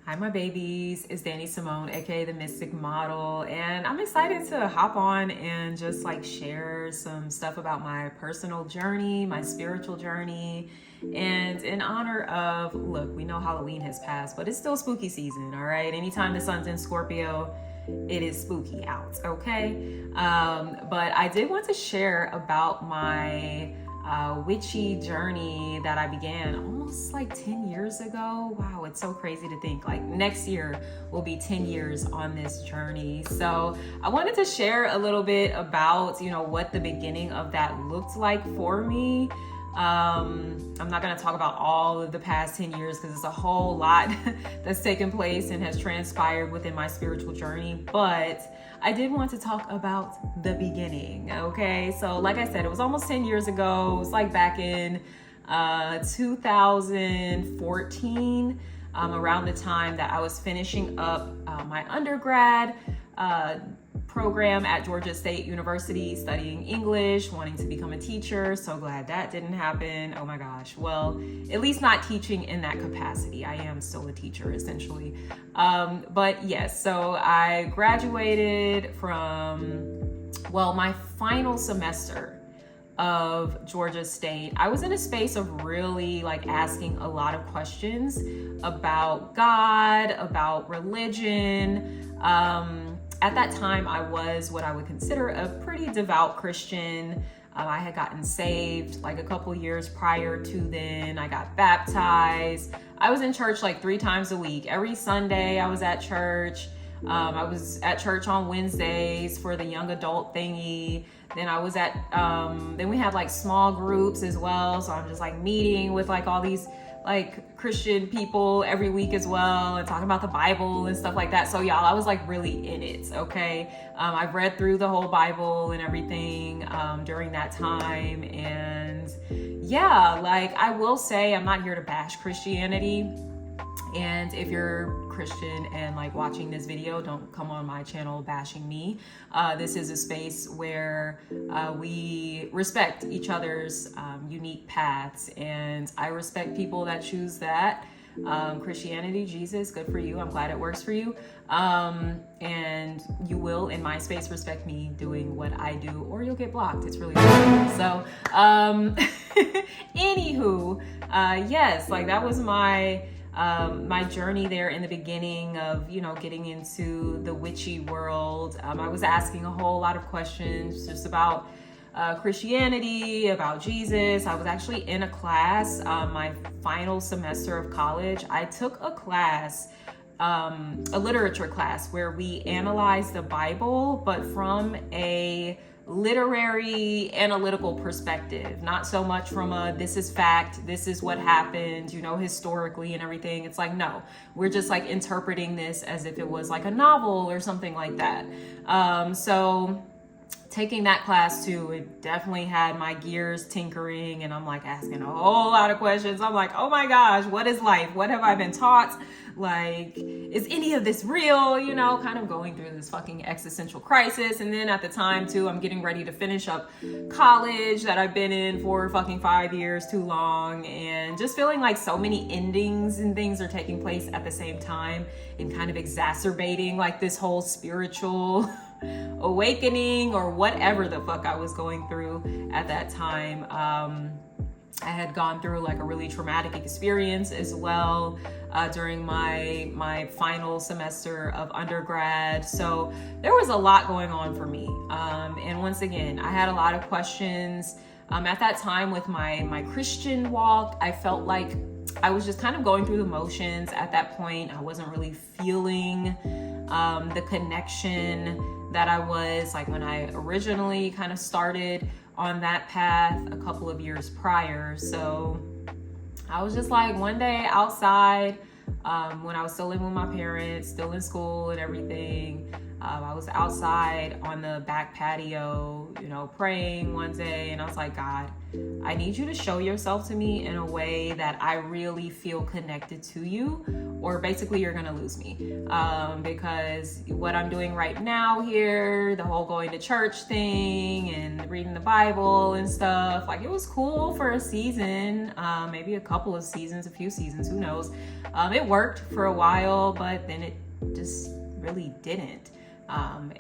Hi, my babies. It's Danny Simone, aka the Mystic Model, and I'm excited to hop on and just like share some stuff about my personal journey, my spiritual journey, and in honor of, look, we know Halloween has passed, but it's still spooky season, all right? Anytime the sun's in Scorpio, it is spooky out, okay? But I did want to share about my witchy journey that I began almost like 10 years ago. Wow, it's so crazy to think like next year will be 10 years on this journey. So I wanted to share a little bit about, what the beginning of that looked like for me. I'm not going to talk about all of the past 10 years because it's a whole lot that's taken place and has transpired within my spiritual journey, but I did want to talk about the beginning. Okay, so like I said, it was almost 10 years ago. It was like back in 2014, around the time that I was finishing up my undergrad program at Georgia State University, studying English, wanting to become a teacher. So glad that didn't happen. Oh my gosh. Well, at least not teaching in that capacity. I am still a teacher essentially. But yes, so I graduated from, my final semester of Georgia State. I was in a space of really like asking a lot of questions about God, about religion. At that time, I was what I would consider a pretty devout Christian. I had gotten saved like a couple years prior to then. I got baptized. I was in church like 3 times a week. Every Sunday I was at church. I was at church on Wednesdays for the young adult thingy. Then I was then we had like small groups as well. So I'm just like meeting with like all these like Christian people every week as well and talking about the Bible and stuff like that. So y'all, I was like really in it, okay? I've read through the whole Bible and everything during that time. And yeah, like I will say, I'm not here to bash Christianity. And if you're Christian and like watching this video, don't come on my channel bashing me. This is a space where we respect each other's unique paths, and I respect people that choose that. Christianity, Jesus, good for you. I'm glad it works for you. And you will, in my space, respect me doing what I do, or you'll get blocked. It's really cool. So, anywho, yes, like that was my journey there in the beginning of, getting into the witchy world. I was asking a whole lot of questions just about Christianity, about Jesus. I was actually in a class, my final semester of college. I took a class, a literature class, where we analyzed the Bible, but from a literary analytical perspective, not so much from a this is fact, this is what happened, historically and everything. It's like, no, we're just like interpreting this as if it was like a novel or something like that. So taking that class too, it definitely had my gears tinkering, and I'm like asking a whole lot of questions. I'm like, oh my gosh, what is life? What have I been taught? Like, is any of this real? Kind of going through this fucking existential crisis. And then at the time too, I'm getting ready to finish up college that I've been in for fucking 5 years, too long, and just feeling like so many endings and things are taking place at the same time and kind of exacerbating like this whole spiritual awakening or whatever the fuck I was going through at that time. I had gone through like a really traumatic experience as well during my final semester of undergrad. So there was a lot going on for me. And once again, I had a lot of questions. At that time with my Christian walk, I felt like I was just kind of going through the motions at that point. I wasn't really feeling the connection that I was like when I originally kind of started on that path a couple of years prior. So I was just like one day outside, when I was still living with my parents, still in school and everything. I was outside on the back patio, praying one day, and I was like, God, I need you to show yourself to me in a way that I really feel connected to you, or basically you're gonna lose me. Because what I'm doing right now here, the whole going to church thing and reading the Bible and stuff, like it was cool for a season, maybe a couple of seasons, a few seasons, who knows. It worked for a while, but then it just really didn't.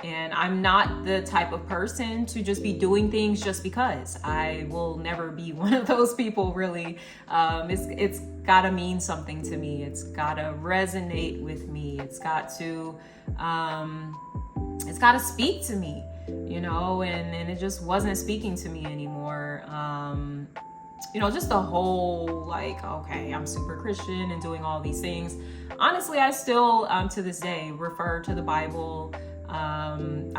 And I'm not the type of person to just be doing things just because. I will never be one of those people, really. It's gotta mean something to me. It's gotta resonate with me. It's gotta speak to me, you know, and it just wasn't speaking to me anymore. You know, just the whole, like, okay, I'm super Christian and doing all these things. Honestly, I still, to this day, refer to the Bible.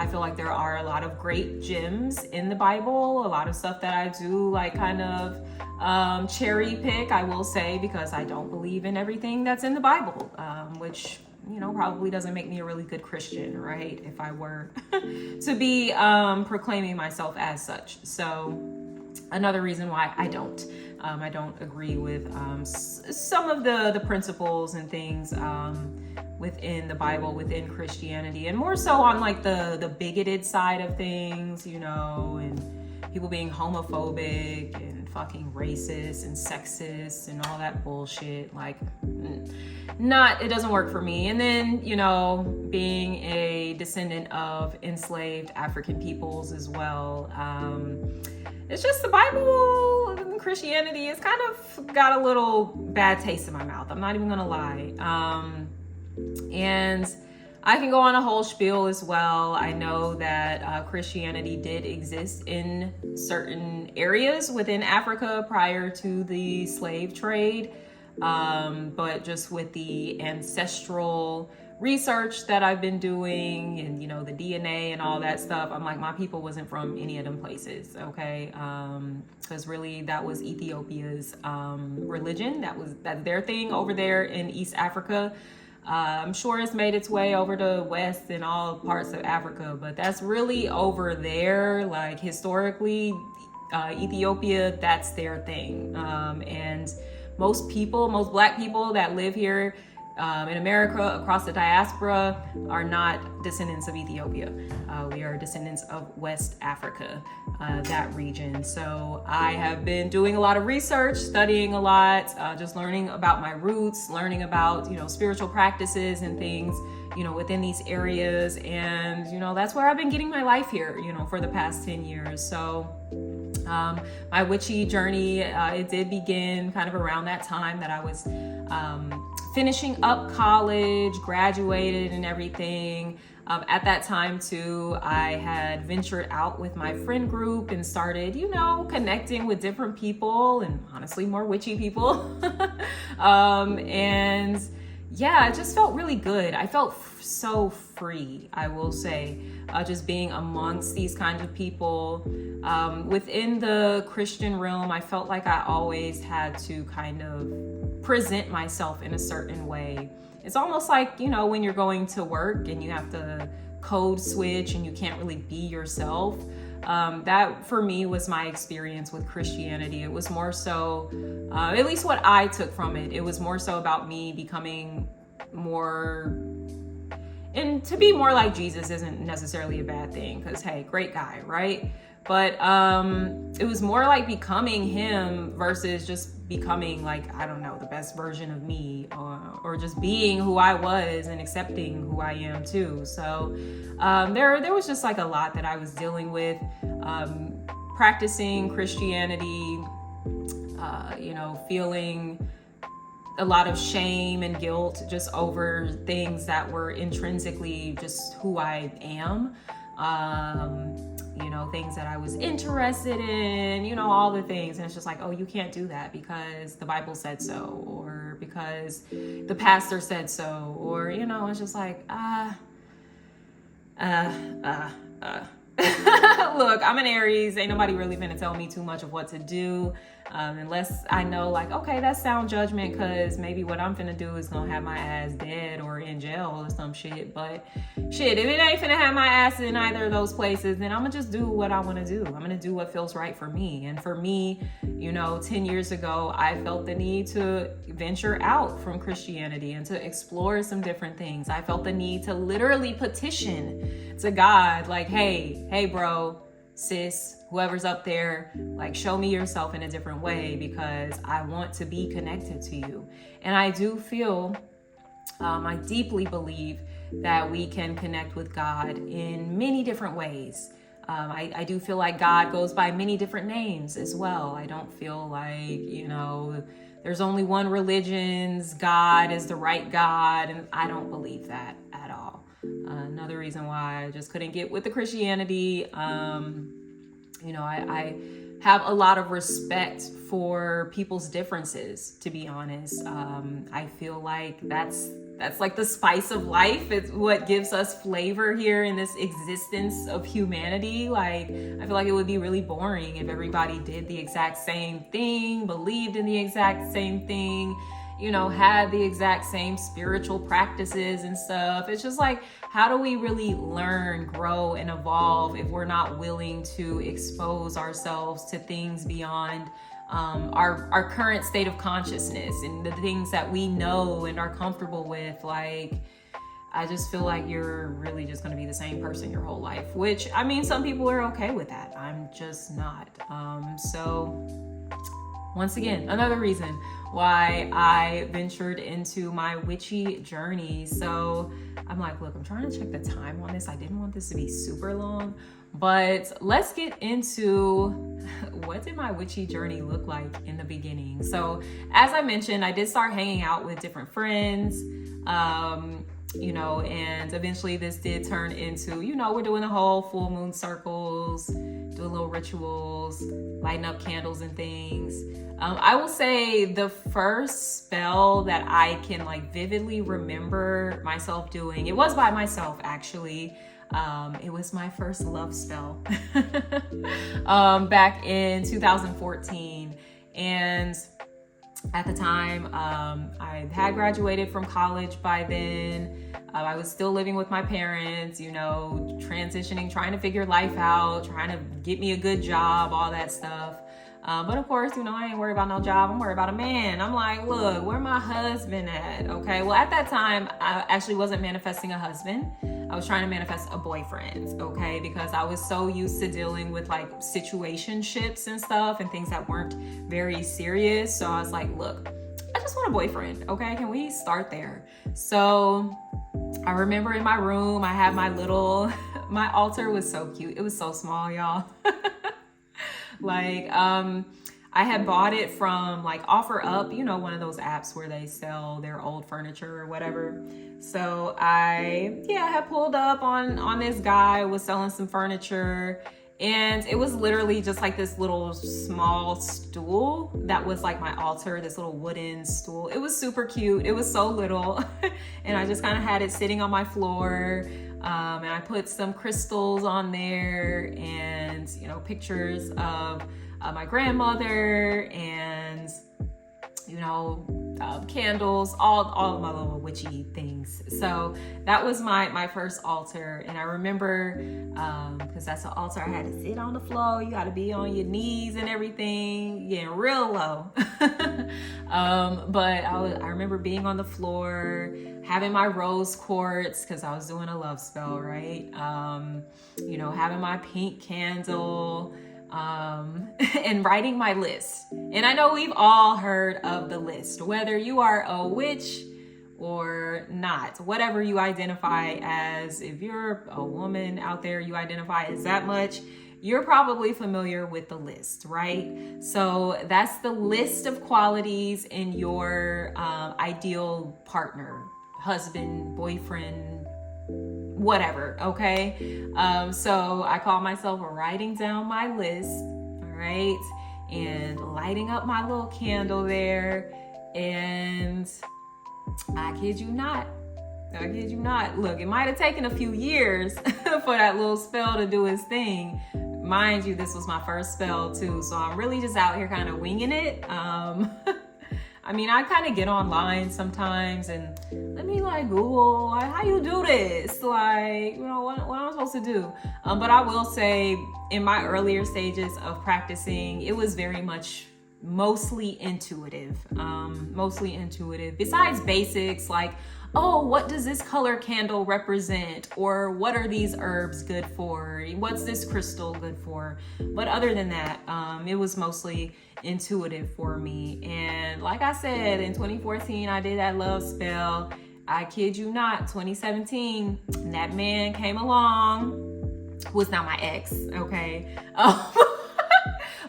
I feel like there are a lot of great gems in the Bible, a lot of stuff that I do, like, kind of cherry pick, I will say, because I don't believe in everything that's in the Bible, which, you know, probably doesn't make me a really good Christian, right? If I were to be proclaiming myself as such. So another reason why I don't agree with some of the principles and things within the Bible, within Christianity, and more so on like the bigoted side of things, you know, and people being homophobic and fucking racist and sexist and all that bullshit. Like, it doesn't work for me. And then, you know, being a descendant of enslaved African peoples as well, it's just the Bible and Christianity has kind of got a little bad taste in my mouth. I'm not even gonna lie. And I can go on a whole spiel as well. I know that Christianity did exist in certain areas within Africa prior to the slave trade. But just with the ancestral research that I've been doing and, you know, the DNA and all that stuff, I'm like, my people wasn't from any of them places, okay? Because really that was Ethiopia's religion. That's their thing over there in East Africa. I'm sure it's made its way over to West and all parts of Africa, but that's really over there. Like, historically, Ethiopia, that's their thing. And most Black people that live here in America, across the diaspora, are not descendants of Ethiopia. We are descendants of West Africa, that region. So I have been doing a lot of research, studying a lot, just learning about my roots, learning about, you know, spiritual practices and things, you know, within these areas. And, you know, that's where I've been getting my life here, you know, for the past 10 years. So my witchy journey, it did begin kind of around that time that I was finishing up college, graduated and everything. At that time too, I had ventured out with my friend group and started, you know, connecting with different people and honestly more witchy people. And yeah, it just felt really good. I felt so free, I will say, just being amongst these kinds of people. Within the Christian realm, I felt like I always had to kind of present myself in a certain way. It's almost like, you know, when you're going to work and you have to code switch and you can't really be yourself. That for me was my experience with Christianity. It was more so, at least what I took from it, it was more so about me becoming more, and to be more like Jesus isn't necessarily a bad thing, because hey, great guy, right? But it was more like becoming him versus just becoming, like, I don't know, the best version of me, or just being who I was and accepting who I am too. So there was just like a lot that I was dealing with, practicing Christianity, you know, feeling a lot of shame and guilt just over things that were intrinsically just who I am. You know, things that I was interested in, you know, all the things. And it's just like, oh, you can't do that because the Bible said so, or because the pastor said so, or, you know, it's just like, Look, I'm an Aries. Ain't nobody really gonna tell me too much of what to do. Unless I know, like, okay, that's sound judgment, because maybe what I'm finna do is gonna have my ass dead or in jail or some shit. But shit, if it ain't finna have my ass in either of those places, then I'm gonna just do what I wanna do. I'm gonna do what feels right for me. And for me, you know, 10 years ago, I felt the need to venture out from Christianity and to explore some different things. I felt the need to literally petition to God, like, hey bro, sis, whoever's up there, like, show me yourself in a different way, because I want to be connected to you. And I do feel I deeply believe that we can connect with God in many different ways. I do feel like God goes by many different names as well. I don't feel like, there's only one religion's God is the right God, and I don't believe that at all. Another reason why I just couldn't get with the Christianity. I have a lot of respect for people's differences, to be honest. I feel like that's like the spice of life. It's what gives us flavor here in this existence of humanity. Like, I feel like it would be really boring if everybody did the exact same thing, believed in the exact same thing, had the exact same spiritual practices and stuff. It's just like, how do we really learn, grow, and evolve if we're not willing to expose ourselves to things beyond our current state of consciousness and the things that we know and are comfortable with? Like, I just feel like you're really just going to be the same person your whole life, which, I mean, some people are okay with that. I'm just not. So once again, another reason why I ventured into my witchy journey. So I'm like, look, I'm trying to check the time on this. I didn't want this to be super long, but let's get into what did my witchy journey look like in the beginning. So as I mentioned, I did start hanging out with different friends, and eventually this did turn into, we're doing the whole full moon circles, doing little rituals, lighting up candles and things. I will say the first spell that I can vividly remember myself doing, it was by myself actually. It was my first love spell back in 2014. And at the time, I had graduated from college by then. I was still living with my parents, transitioning, trying to figure life out, trying to get me a good job, all that stuff. But of course, I ain't worried about no job. I'm worried about a man. I'm like, look, where my husband at? Okay. Well, at that time, I actually wasn't manifesting a husband. I was trying to manifest a boyfriend. Okay. Because I was so used to dealing with situationships and stuff and things that weren't very serious. So I was like, look, I just want a boyfriend. Okay. Can we start there? So I remember in my room, I had my altar was so cute. It was so small, y'all. I had bought it from OfferUp, one of those apps where they sell their old furniture or whatever. So I had pulled up on this guy was selling some furniture, and it was literally just this little small stool that was my altar, this little wooden stool. It was super cute. It was so little. And I just kind of had it sitting on my floor. And I put some crystals on there and, pictures of my grandmother and, candles, all of my little witchy things. So that was my first altar. And I remember, because that's an altar, I had to sit on the floor. You got to be on your knees and everything, getting real low. But I remember being on the floor, having my rose quartz, because I was doing a love spell, right? Having my pink candle, and writing my list. And I know we've all heard of the list, whether you are a witch or not, whatever you identify as. If you're a woman out there, you identify as that much, you're probably familiar with the list, right? So that's the list of qualities in your ideal partner, husband, boyfriend, whatever. Okay. So I call myself writing down my list. All right. And lighting up my little candle there. And I kid you not. Look, it might have taken a few years for that little spell to do its thing. Mind you, this was my first spell too. So I'm really just out here kind of winging it. I kind of get online sometimes and let me Google, how you do this? What am I supposed to do? But I will say in my earlier stages of practicing, it was very much mostly intuitive. Besides basics what does this color candle represent? Or what are these herbs good for? What's this crystal good for? But other than that, it was mostly intuitive for me. And like I said, in 2014, I did that love spell. I kid you not, 2017, that man came along, was not my ex, okay?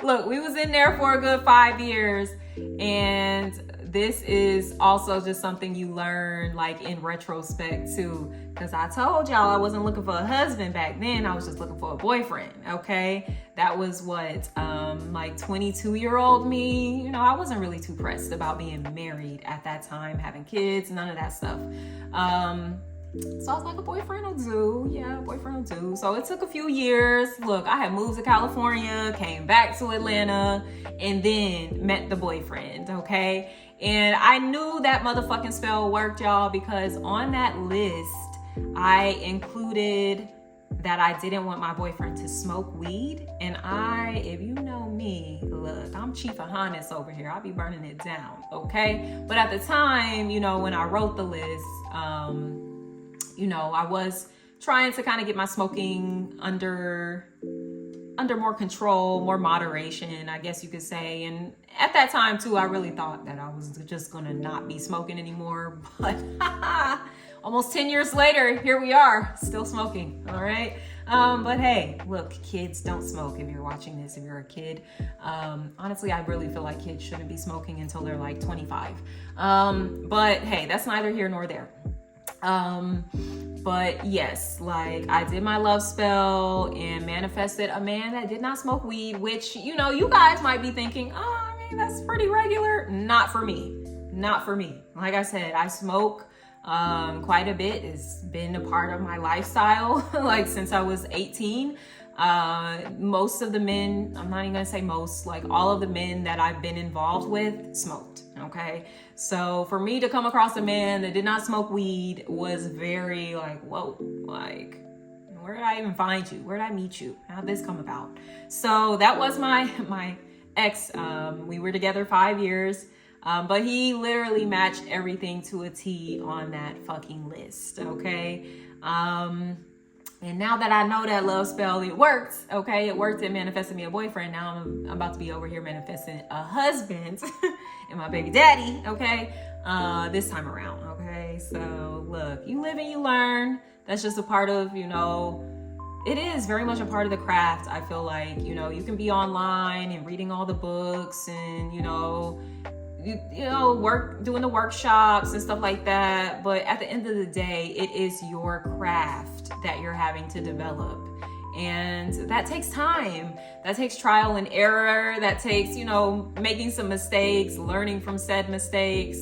Look, we was in there for a good 5 years, and this is also just something you learn like in retrospect too, because I told y'all I wasn't looking for a husband back then. I was just looking for a boyfriend, okay? That was what, like 22-year-old me, you know, I wasn't really too pressed about being married at that time, having kids, none of that stuff. So I was like, a boyfriend will do. Yeah, a boyfriend will do. So it took a few years. Look, I had moved to California, came back to Atlanta, and then met the boyfriend, okay? And I knew that motherfucking spell worked, y'all, because on that list, I included that I didn't want my boyfriend to smoke weed. And if you know me, look, I'm Chief of Honest over here. I'll be burning it down, okay? But at the time, you know, when I wrote the list, you know, I was trying to kind of get my smoking under more control, more moderation, I guess you could say. And at that time too, I really thought that I was just gonna not be smoking anymore. But almost 10 years later, here we are, still smoking, all right? But hey, look, kids, don't smoke if you're watching this, if you're a kid. Honestly, I really feel like kids shouldn't be smoking until they're like 25. But hey, that's neither here nor there. But yes, like I did my love spell and manifested a man that did not smoke weed, which, you know, you guys might be thinking, oh, I mean, that's pretty regular. Not for me. Not for me. Like I said, I smoke quite a bit. It's been a part of my lifestyle like since I was 18. Most of the men, I'm not even gonna say most, like all of the men that I've been involved with smoked, okay? So for me to come across a man that did not smoke weed was very like, whoa, like, where did I even find you? Where did I meet you? How'd this come about? So that was my ex. We were together 5 years, but he literally matched everything to a T on that fucking list, okay? And now that I know that love spell, it worked, okay? It worked. It manifested me a boyfriend. Now I'm about to be over here manifesting a husband and my baby daddy, okay? This time around, okay? So look, you live and you learn. That's just a part of, you know, it is very much a part of the craft. I feel like, you know, you can be online and reading all the books and, you know, doing the workshops and stuff like that. But at the end of the day, it is your craft that you're having to develop. And that takes time. That takes trial and error. That takes, you know, making some mistakes, learning from said mistakes.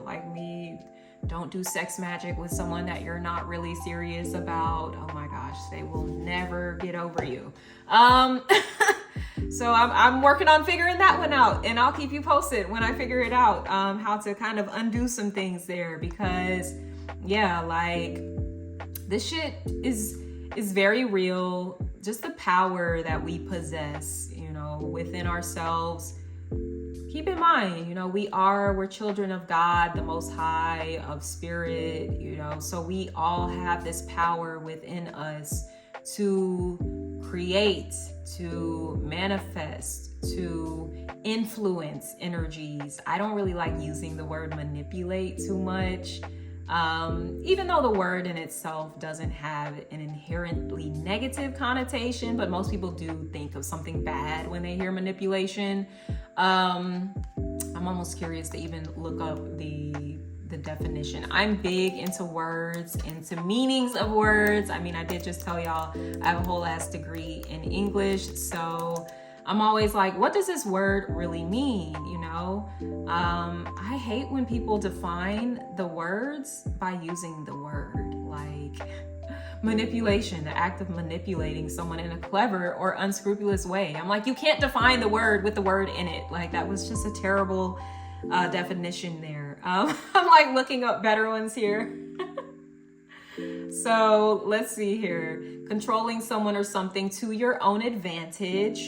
Like me, don't do sex magic with someone that you're not really serious about. Oh my gosh, they will never get over you. So I'm working on figuring that one out, and I'll keep you posted when I figure it out, how to kind of undo some things there, because yeah, like this shit is very real. Just the power that we possess, you know, within ourselves. Keep in mind, you know, we're children of God, the Most High, of Spirit, you know, so we all have this power within us to create, to manifest, to influence energies. I don't really like using the word manipulate too much, even though the word in itself doesn't have an inherently negative connotation, but most people do think of something bad when they hear manipulation. I'm almost curious to even look up the definition. I'm big into words, into meanings of words. I mean, I did just tell y'all I have a whole ass degree in English, so I'm always like, what does this word really mean? You know, I hate when people define the words by using the word, like manipulation, the act of manipulating someone in a clever or unscrupulous way. I'm like, you can't define the word with the word in it. Like, that was just a terrible definition there. I'm like looking up better ones here. So let's see here. Controlling someone or something to your own advantage.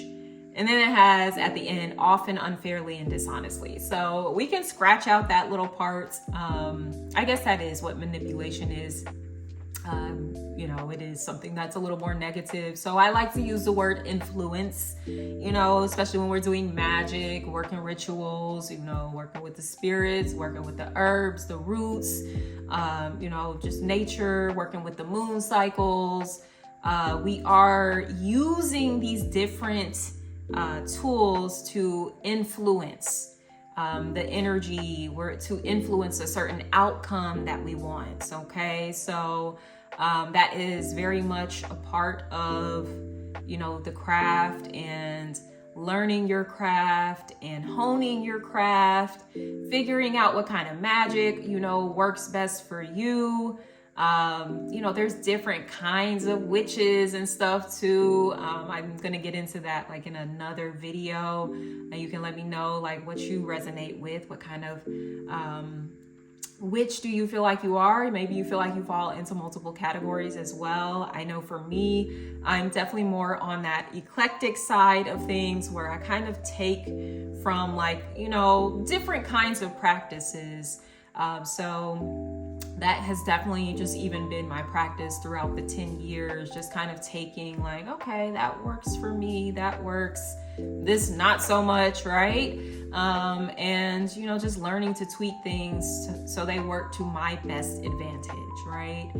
And then it has at the end, often unfairly and dishonestly. So we can scratch out that little part. I guess that is what manipulation is. it is something that's a little more negative. So I like to use the word influence, especially when we're doing magic, working rituals, working with the spirits, working with the herbs, the roots, just nature, working with the moon cycles. We are using these different tools to influence the energy, to influence a certain outcome that we want. Okay, so that is very much a part of the craft, and learning your craft and honing your craft, figuring out what kind of magic works best for you. There's different kinds of witches and stuff too. I'm gonna get into that like in another video, and you can let me know like what you resonate with, what kind of witch do you feel like you are. Maybe you feel like you fall into multiple categories as well. I know for me, I'm definitely more on that eclectic side of things, where I kind of take from different kinds of practices. So that has definitely just even been my practice throughout the 10 years, just kind of taking like, okay, that works for me, that works, this not so much, right? And just learning to tweak things so they work to my best advantage, right?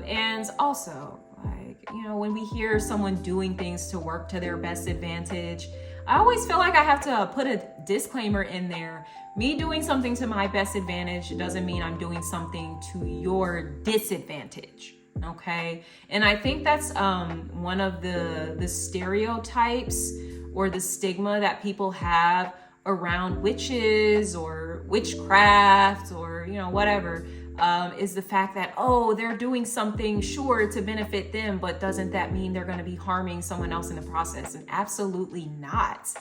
And also, when we hear someone doing things to work to their best advantage, I always feel like I have to put a disclaimer in there. Me doing something to my best advantage doesn't mean I'm doing something to your disadvantage, okay? And I think that's one of the stereotypes or the stigma that people have around witches or witchcraft or whatever, is the fact that, they're doing something sure to benefit them, but doesn't that mean they're going to be harming someone else in the process? And absolutely not.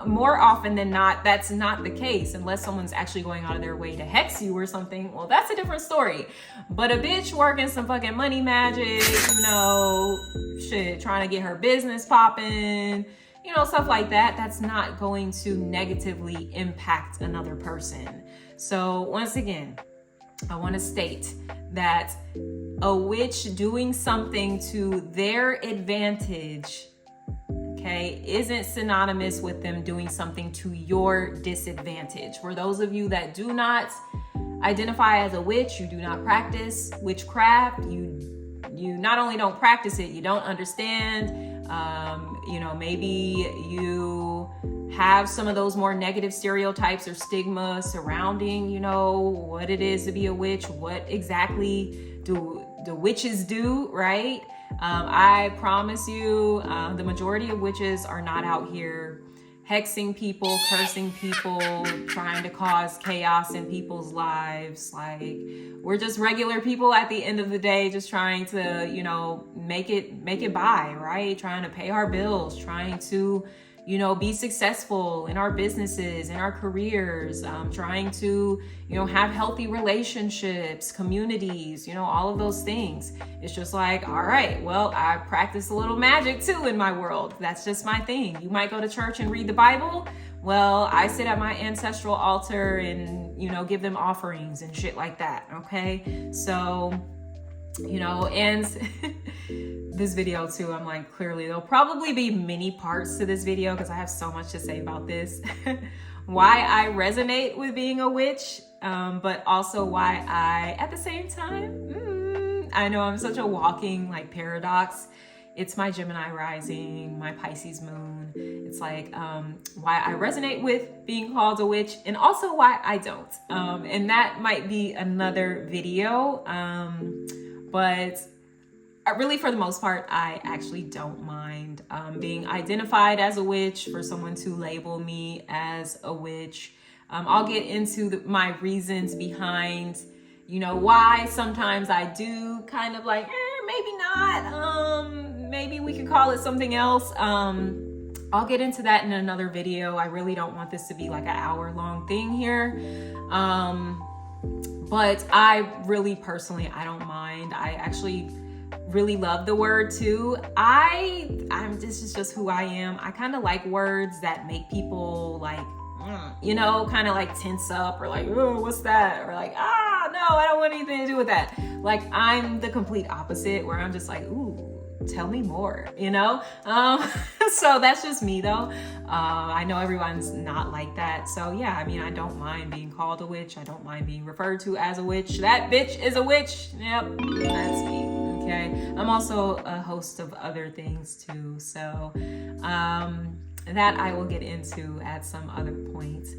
More often than not, that's not the case, unless someone's actually going out of their way to hex you or something. Well, that's a different story. But a bitch working some fucking money magic, trying to get her business popping, stuff like that, that's not going to negatively impact another person. So once again, I want to state that a witch doing something to their advantage, okay, isn't synonymous with them doing something to your disadvantage. For those of you that do not identify as a witch, you do not practice witchcraft, you not only don't practice it, you don't understand. Maybe you have some of those more negative stereotypes or stigma surrounding, what it is to be a witch, what exactly do the witches do, right? I promise you, the majority of witches are not out here hexing people, cursing people, trying to cause chaos in people's lives. Like, we're just regular people at the end of the day, just trying to, make it by, right? Trying to pay our bills, trying to, be successful in our businesses, in our careers, trying to, have healthy relationships, communities, all of those things. It's just like, all right, well, I practice a little magic too in my world. That's just my thing. You might go to church and read the Bible. Well, I sit at my ancestral altar and, give them offerings and shit like that. Okay. So, and this video too, I'm like, clearly there'll probably be many parts to this video because I have so much to say about this. Why I resonate with being a witch, but also why I, at the same time, I know I'm such a walking like paradox. It's my Gemini rising, my Pisces moon. It's like why I resonate with being called a witch, and also why I don't. And that might be another video. But really, for the most part, I actually don't mind being identified as a witch, for someone to label me as a witch. I'll get into my reasons behind, why sometimes I do kind of like, maybe not. Maybe we could call it something else. I'll get into that in another video. I really don't want this to be like an hour-long thing here. But I really personally, I don't mind. I actually really love the word too. This is just who I am. I kind of like words that make people like, kind of like tense up, or like, oh, what's that? Or like, no, I don't want anything to do with that. Like I'm the complete opposite, where I'm just like, ooh, tell me more, so that's just me though. I know everyone's not like that. So yeah, I mean, I don't mind being called a witch. I don't mind being referred to as a witch. That bitch is a witch. Yep, that's me. Okay. I'm also a host of other things too. So that I will get into at some other point.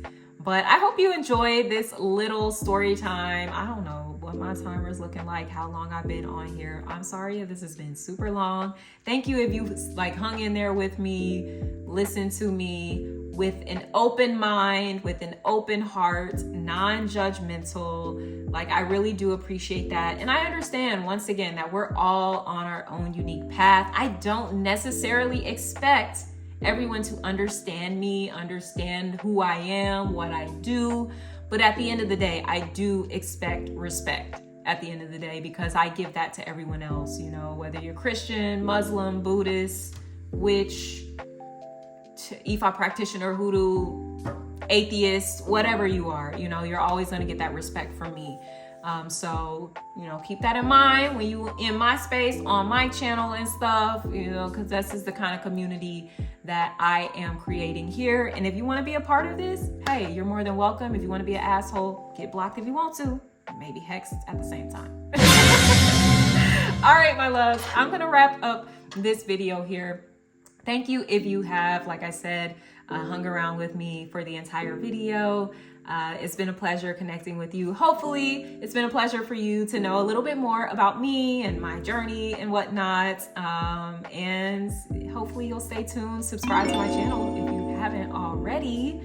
But I hope you enjoyed this little story time. I don't know what my timer is looking like, how long I've been on here. I'm sorry if this has been super long. Thank you if you hung in there with me, listened to me with an open mind, with an open heart, non-judgmental. I really do appreciate that. And I understand, once again, that we're all on our own unique path. I don't necessarily expect everyone to understand me, understand who I am, what I do. But at the end of the day, I do expect respect at the end of the day, because I give that to everyone else, whether you're Christian, Muslim, Buddhist, witch, Ifa Practitioner, hoodoo, atheist, whatever you are, you're always going to get that respect from me. So, keep that in mind when you in my space, on my channel and stuff, because this is the kind of community that I am creating here. And if you want to be a part of this, hey, you're more than welcome. If you want to be an asshole, get blocked if you want to. Maybe hexed at the same time. All right, my loves, I'm going to wrap up this video here. Thank you if you have, like I said, hung around with me for the entire video. It's been a pleasure connecting with you. Hopefully, it's been a pleasure for you to know a little bit more about me and my journey and whatnot. And hopefully you'll stay tuned, subscribe to my channel if you haven't already,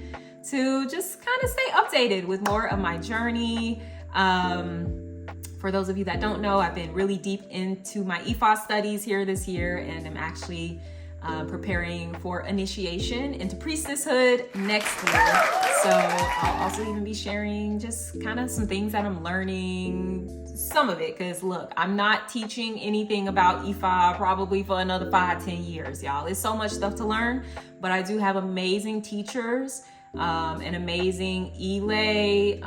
to just kind of stay updated with more of my journey. For those of you that don't know, I've been really deep into my Ifa studies here this year, and I'm actually preparing for initiation into priestesshood next year. So I'll also even be sharing just kind of some things that I'm learning, some of it, because look, I'm not teaching anything about Ifa probably for another 5-10 years, y'all. There's so much stuff to learn, but I do have amazing teachers, an amazing elay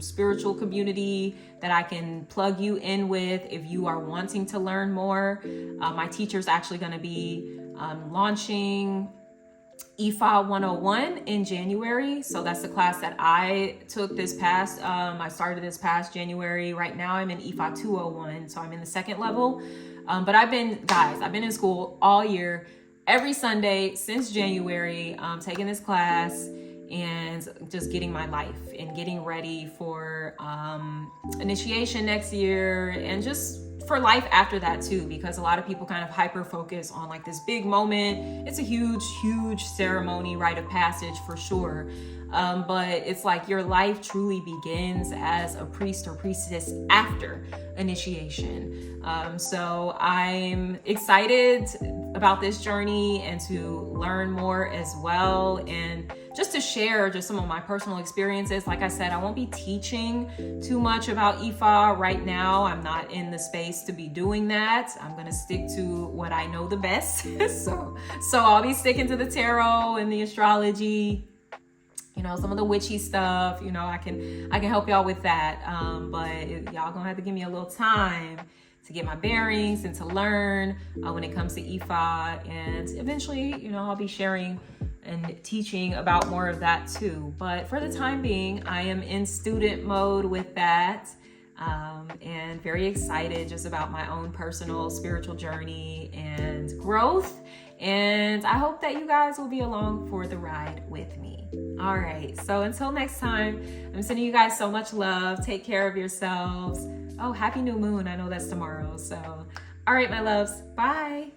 spiritual community that I can plug you in with if you are wanting to learn more. My teacher's actually going to be launching Ifa 101 in January. So that's the class that I took I started this past January. Right now I'm in Ifa 201. So I'm in the second level. But I've been in school all year, every Sunday since January, taking this class and just getting my life and getting ready for initiation next year, and just for life after that too, because a lot of people kind of hyper focus on this big moment. It's a huge ceremony, rite of passage for sure. But it's your life truly begins as a priest or priestess after initiation. So I'm excited about this journey and to learn more as well, and just to share just some of my personal experiences. Like I said, I won't be teaching too much about Ifa right now. I'm not in the space to be doing that. I'm going to stick to what I know the best. So I'll be sticking to the tarot and the astrology, some of the witchy stuff. I can help y'all with that. But y'all gonna have to give me a little time to get my bearings and to learn when it comes to Ifa. And eventually, I'll be sharing and teaching about more of that too. But for the time being, I am in student mode with that. And very excited just about my own personal spiritual journey and growth. And I hope that you guys will be along for the ride with me. All right, so until next time, I'm sending you guys so much love. Take care of yourselves. Oh, happy new moon. I know that's tomorrow. So, all right, my loves. Bye.